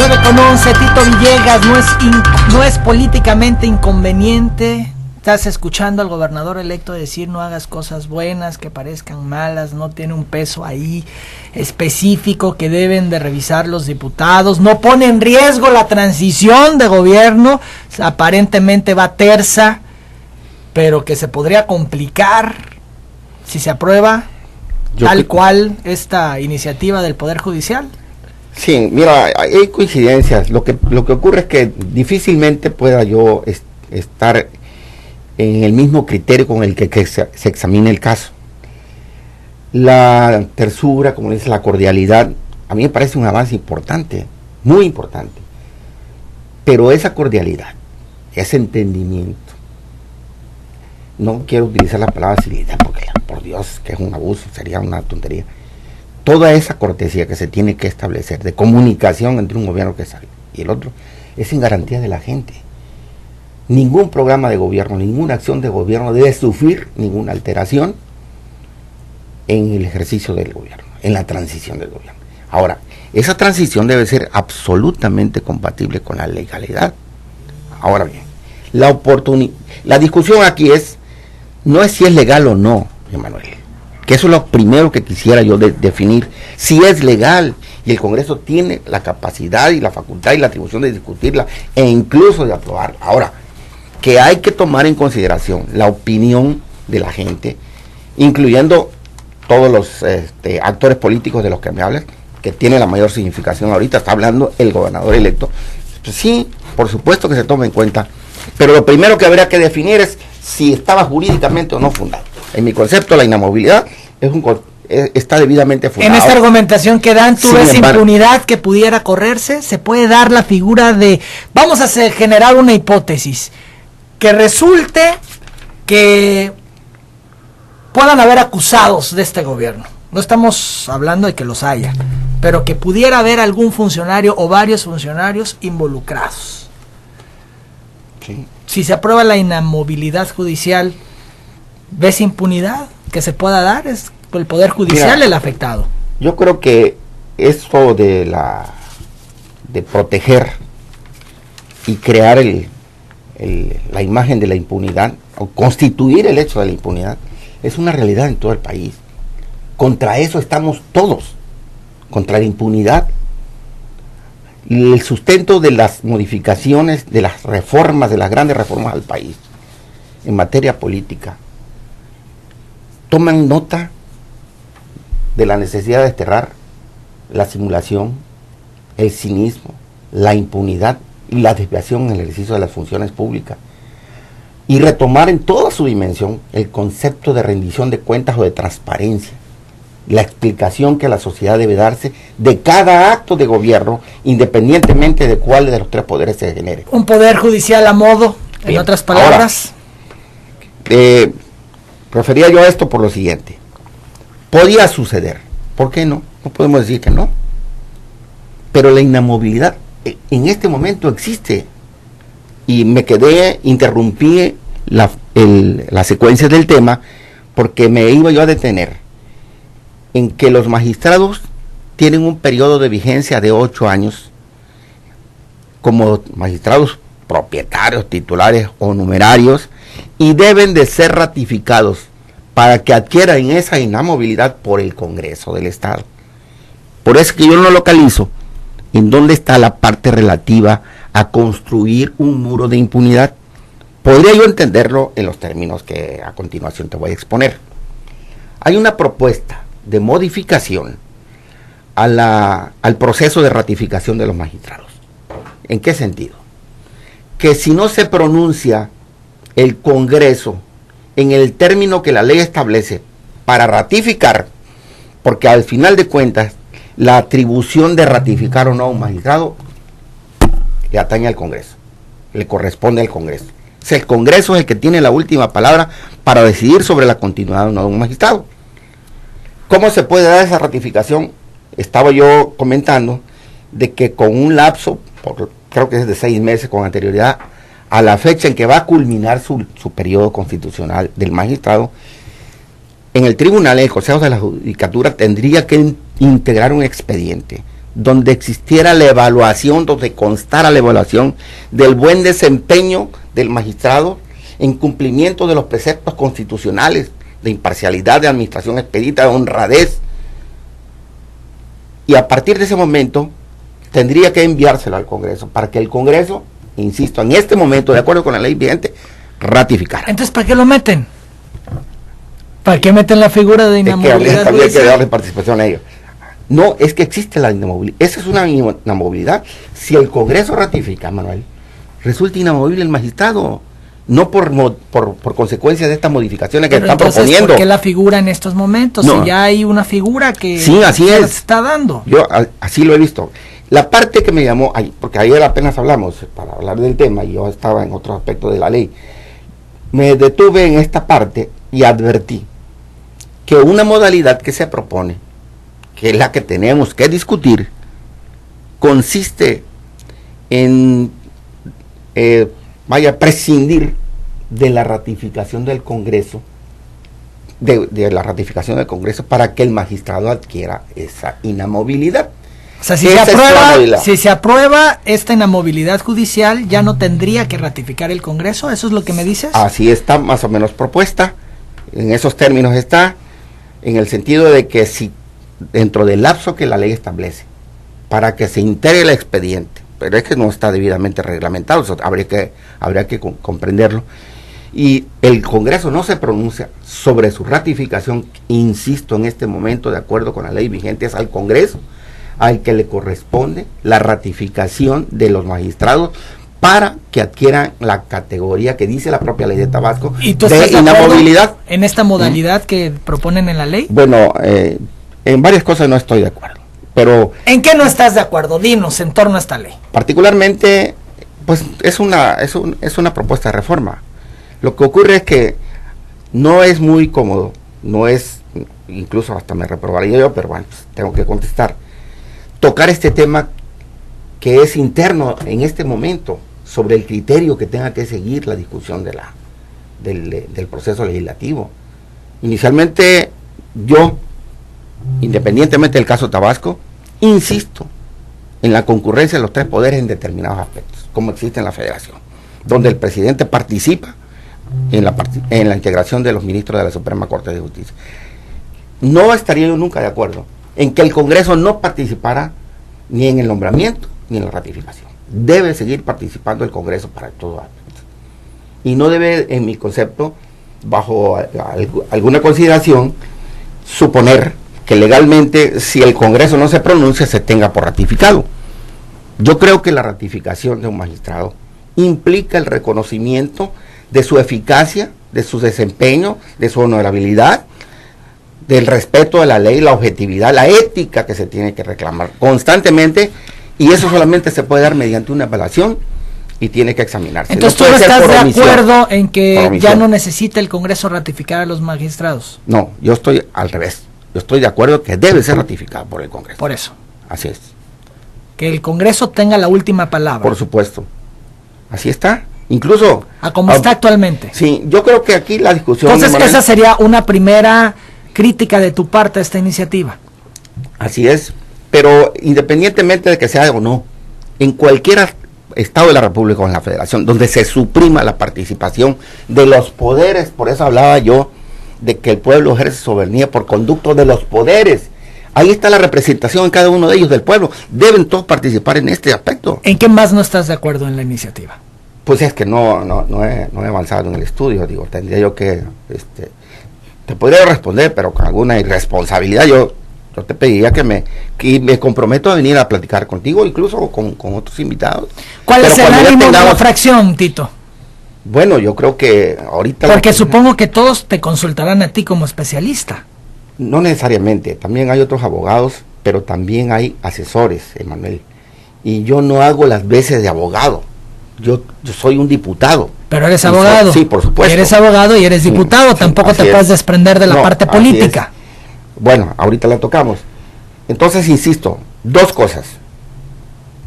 9:11, Tito Villegas, no es políticamente inconveniente. Estás escuchando al gobernador electo decir no hagas cosas buenas que parezcan malas, no tiene un peso ahí específico que deben de revisar los diputados, no pone en riesgo la transición de gobierno, aparentemente va tersa, pero que se podría complicar si se aprueba tal cual esta iniciativa del Poder Judicial. Sí, mira, hay coincidencias. Lo que ocurre es que difícilmente pueda yo estar en el mismo criterio con el que se examine el caso. La tersura, como dice, la cordialidad, a mí me parece un avance importante, muy importante. Pero esa cordialidad, ese entendimiento, no quiero utilizar la palabra civilidad porque, por Dios, que es un abuso, sería una tontería. Toda esa cortesía que se tiene que establecer de comunicación entre un gobierno que sale y el otro es en garantía de la gente. Ningún programa de gobierno, ninguna acción de gobierno debe sufrir ninguna alteración en el ejercicio del gobierno, en la transición del gobierno. Ahora, esa transición debe ser absolutamente compatible con la legalidad. Ahora bien, la discusión aquí no es si es legal o no, Emanuel, que eso es lo primero que quisiera yo definir, si es legal, y el Congreso tiene la capacidad y la facultad y la atribución de discutirla e incluso de aprobarla. Ahora, que hay que tomar en consideración la opinión de la gente, incluyendo todos los actores políticos de los que me hablas, que tiene la mayor significación ahorita, está hablando el gobernador electo. Pues sí, por supuesto que se toma en cuenta, pero lo primero que habría que definir es si estaba jurídicamente o no fundado. En mi concepto, la inamovilidad está debidamente fundada. En esta argumentación que dan, ¿tú ves impunidad que pudiera correrse? ¿Se puede dar la figura de, vamos a generar una hipótesis, que resulte que puedan haber acusados de este gobierno? No estamos hablando de que los haya, pero que pudiera haber algún funcionario o varios funcionarios involucrados. Sí. Si se aprueba la inamovilidad judicial, ¿ves impunidad que se pueda dar? ¿Es el Poder Judicial el afectado? Yo creo que esto de proteger y crear la imagen de la impunidad, o constituir el hecho de la impunidad, es una realidad en todo el país. Contra eso estamos todos, contra la impunidad. Y el sustento de las modificaciones, de las reformas, de las grandes reformas al país, en materia política, toman nota de la necesidad de desterrar la simulación, el cinismo, la impunidad y la desviación en el ejercicio de las funciones públicas, y retomar en toda su dimensión el concepto de rendición de cuentas o de transparencia, la explicación que la sociedad debe darse de cada acto de gobierno, independientemente de cuál de los tres poderes se genere. Un poder judicial a modo, en otras palabras. Ahora, refería yo a esto por lo siguiente: podía suceder, ¿por qué no? No podemos decir que no, pero la inamovilidad en este momento existe, y interrumpí la secuencia del tema porque me iba yo a detener en que los magistrados tienen un periodo de vigencia de 8 años como magistrados propietarios, titulares o numerarios, y deben de ser ratificados para que adquieran esa inamovilidad por el Congreso del Estado. Por eso que yo no localizo en dónde está la parte relativa a construir un muro de impunidad. Podría yo entenderlo en los términos que a continuación te voy a exponer. Hay una propuesta de modificación al proceso de ratificación de los magistrados. ¿En qué sentido? Que si no se pronuncia el Congreso en el término que la ley establece para ratificar, porque al final de cuentas la atribución de ratificar o no a un magistrado le atañe al Congreso, le corresponde al Congreso. O sea, el Congreso es el que tiene la última palabra para decidir sobre la continuidad o no de un magistrado. ¿Cómo se puede dar esa ratificación? Estaba yo comentando de que con un lapso, creo que es de 6 meses con anterioridad a la fecha en que va a culminar su periodo constitucional del magistrado, en el tribunal, el Consejo de la Judicatura tendría que integrar un expediente donde existiera la evaluación, donde constara la evaluación del buen desempeño del magistrado en cumplimiento de los preceptos constitucionales de imparcialidad, de administración expedita, de honradez. Y a partir de ese momento tendría que enviárselo al Congreso para que el Congreso, insisto, en este momento, de acuerdo con la ley vigente, ratificara. Entonces, ¿para qué lo meten? ¿Para qué meten la figura de inamovilidad? Es que habría que darle participación a ellos. No, es que existe la inamovilidad. Esa es una inamovilidad. Si el Congreso ratifica, Manuel, resulta inamovible el magistrado. No por consecuencia de estas modificaciones que están proponiendo. ¿Por qué la figura en estos momentos? No. Si ya hay una figura que sí, así se es. está dando. Yo así lo he visto. La parte que me llamó, porque ayer apenas hablamos para hablar del tema y yo estaba en otro aspecto de la ley, me detuve en esta parte y advertí que una modalidad que se propone, que es la que tenemos que discutir, consiste en prescindir de la ratificación del Congreso, de la ratificación del Congreso para que el magistrado adquiera esa inamovilidad. O sea, si se aprueba esta inamovilidad judicial, ya no tendría que ratificar el Congreso, ¿eso es lo que me dices? Así está más o menos propuesta, en esos términos está, en el sentido de que si dentro del lapso que la ley establece, para que se integre el expediente, pero es que no está debidamente reglamentado, eso habría que comprenderlo, y el Congreso no se pronuncia sobre su ratificación, insisto, en este momento, de acuerdo con la ley vigente, es al Congreso al que le corresponde la ratificación de los magistrados para que adquieran la categoría que dice la propia ley de Tabasco de inamovilidad. ¿En esta modalidad que proponen en la ley? Bueno, en varias cosas no estoy de acuerdo, pero... ¿En qué no estás de acuerdo? Dinos en torno a esta ley. Particularmente, pues es una propuesta de reforma. Lo que ocurre es que no es muy cómodo, no es, incluso hasta me reprobaría yo, pero bueno, pues tengo que contestar, tocar este tema que es interno en este momento, sobre el criterio que tenga que seguir la discusión del proceso legislativo. Inicialmente, yo, independientemente del caso Tabasco, insisto en la concurrencia de los tres poderes en determinados aspectos, como existe en la Federación, donde el presidente participa en la integración de los ministros de la Suprema Corte de Justicia. No estaría yo nunca de acuerdo en que el Congreso no participara ni en el nombramiento ni en la ratificación. Debe seguir participando el Congreso para todo aspecto. Y no debe, en mi concepto, bajo alguna consideración, suponer que legalmente, si el Congreso no se pronuncia, se tenga por ratificado. Yo creo que la ratificación de un magistrado implica el reconocimiento de su eficacia, de su desempeño, de su honorabilidad, del respeto de la ley, la objetividad, la ética que se tiene que reclamar constantemente, y eso solamente se puede dar mediante una evaluación y tiene que examinarse. Entonces, no ¿tú estás de acuerdo en que ya no necesita el Congreso ratificar a los magistrados? No, yo estoy al revés. Yo estoy de acuerdo que debe ser ratificado por el Congreso. Por eso. Así es. Que el Congreso tenga la última palabra. Por supuesto. Así está. Incluso... a como está actualmente. Sí, yo creo que aquí la discusión... Entonces, esa sería una primera crítica de tu parte a esta iniciativa. Así es. Pero independientemente de que sea o no, en cualquier estado de la República o en la Federación, donde se suprima la participación de los poderes, por eso hablaba yo de que el pueblo ejerce soberanía por conducto de los poderes. Ahí está la representación en cada uno de ellos del pueblo. Deben todos participar en este aspecto. ¿En qué más no estás de acuerdo en la iniciativa? Pues es que no he avanzado en el estudio. Digo, tendría yo que... te podría responder, pero con alguna irresponsabilidad yo te pediría que me comprometo a venir a platicar contigo, incluso con otros invitados. ¿Cuál es el ánimo de la fracción, Tito? Bueno, yo creo que ahorita... porque supongo que todos te consultarán a ti como especialista. No necesariamente, también hay otros abogados, pero también hay asesores, Emanuel. Y yo no hago las veces de abogado, yo soy un diputado. Pero eres abogado. Sí, por supuesto. Eres abogado y eres diputado, sí, tampoco te puedes desprender de la parte política. Bueno, ahorita la tocamos. Entonces, insisto, dos cosas.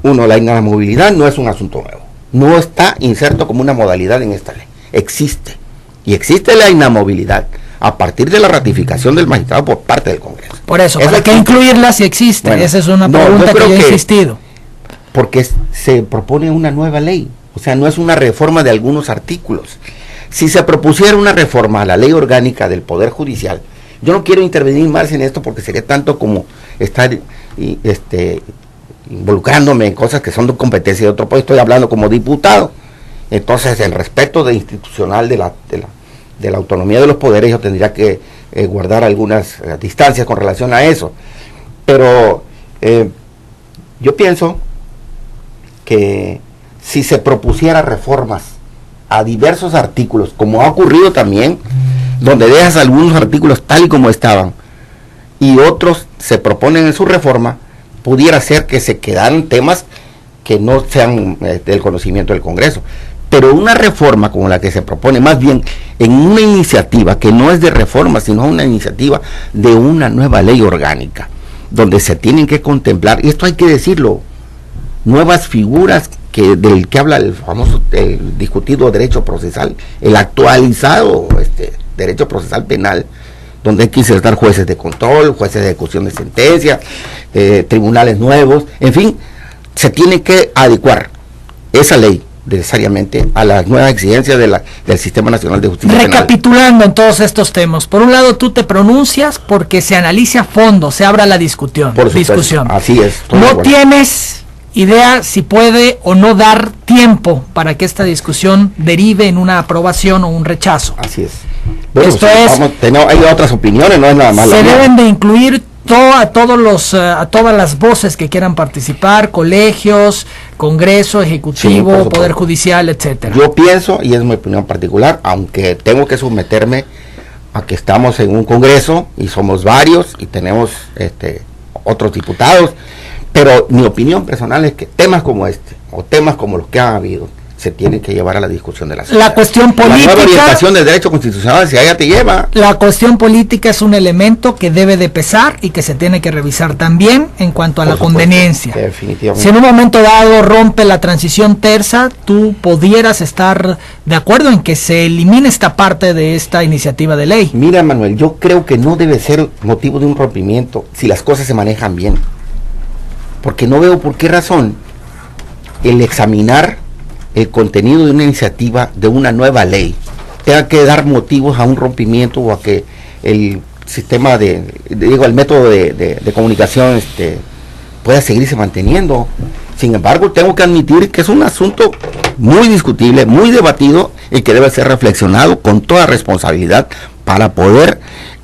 Uno, la inamovilidad no es un asunto nuevo. No está inserto como una modalidad en esta ley. Existe. Y existe la inamovilidad a partir de la ratificación del magistrado por parte del Congreso. Por eso, ¿para qué incluirla si existe? Bueno, esa es una pregunta que yo he insistido. Porque se propone una nueva ley, o sea, no es una reforma de algunos artículos. Si se propusiera una reforma a la ley orgánica del Poder Judicial, yo no quiero intervenir más en esto porque sería tanto como estar involucrándome en cosas que son de competencia de otro país. Estoy hablando como diputado. Entonces, el respeto institucional de la autonomía de los poderes, yo tendría que guardar algunas distancias con relación a eso. Pero yo pienso que si se propusiera reformas a diversos artículos, como ha ocurrido también, donde dejas algunos artículos tal y como estaban, y otros se proponen en su reforma, pudiera ser que se quedaran temas que no sean del conocimiento del Congreso. Pero una reforma como la que se propone, más bien en una iniciativa que no es de reforma, sino una iniciativa de una nueva ley orgánica, donde se tienen que contemplar, y esto hay que decirlo, nuevas figuras del que habla el famoso, el discutido derecho procesal, el actualizado derecho procesal penal, donde hay que insertar jueces de control, jueces de ejecución de sentencias, tribunales nuevos, en fin, se tiene que adecuar esa ley necesariamente a las nuevas exigencias del Sistema Nacional de Justicia Recapitulando en todos estos temas, por un lado tú te pronuncias porque se analice a fondo, se abra la discusión. Así es. No tienes idea si puede o no dar tiempo para que esta discusión derive en una aprobación o un rechazo. Así es. Bueno, hay otras opiniones, no es nada más. Se deben de incluir a todas las voces que quieran participar, colegios, Congreso, Ejecutivo, sí, Poder Judicial, etcétera. Yo pienso, y es mi opinión particular, aunque tengo que someterme a que estamos en un Congreso y somos varios y tenemos otros diputados, pero mi opinión personal es que temas como este o temas como los que han habido se tienen que llevar a la discusión de la sociedad. La cuestión política, la nueva orientación del derecho constitucional, si allá te lleva. La cuestión política es un elemento que debe de pesar y que se tiene que revisar también en cuanto a la conveniencia. Definitivamente. Si en un momento dado rompe la transición tersa, tú pudieras estar de acuerdo en que se elimine esta parte de esta iniciativa de ley. Mira, Manuel, yo creo que no debe ser motivo de un rompimiento si las cosas se manejan bien. Porque no veo por qué razón el examinar el contenido de una iniciativa de una nueva ley tenga que dar motivos a un rompimiento o a que el sistema el método de comunicación pueda seguirse manteniendo. Sin embargo, tengo que admitir que es un asunto muy discutible, muy debatido y que debe ser reflexionado con toda responsabilidad para poder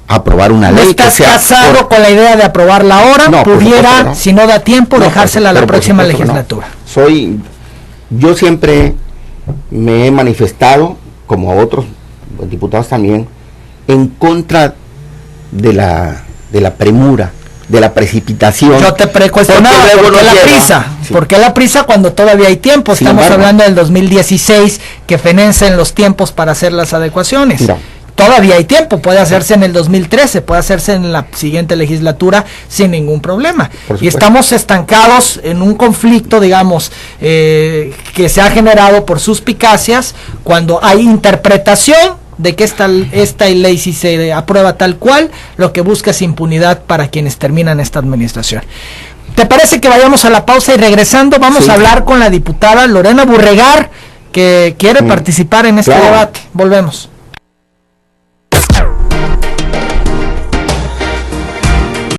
aprobar una ley. ¿No estás casado con la idea de aprobarla ahora? No, pudiera, no. Si no da tiempo, dejársela a la próxima legislatura. No. Yo siempre me he manifestado, como otros diputados también, en contra de la premura, de la precipitación. Yo te precuestionaba, ¿por qué la prisa? Sí. ¿Por qué la prisa cuando todavía hay tiempo? Estamos hablando del 2016, que fenencen los tiempos para hacer las adecuaciones. Mira, todavía hay tiempo, puede hacerse en el 2013, puede hacerse en la siguiente legislatura sin ningún problema. Y estamos estancados en un conflicto, digamos, que se ha generado por suspicacias cuando hay interpretación de que esta ley, si se aprueba tal cual, lo que busca es impunidad para quienes terminan esta administración. ¿Te parece que vayamos a la pausa y regresando vamos a hablar con la diputada Lorena Burregar, que quiere participar en este debate? Volvemos.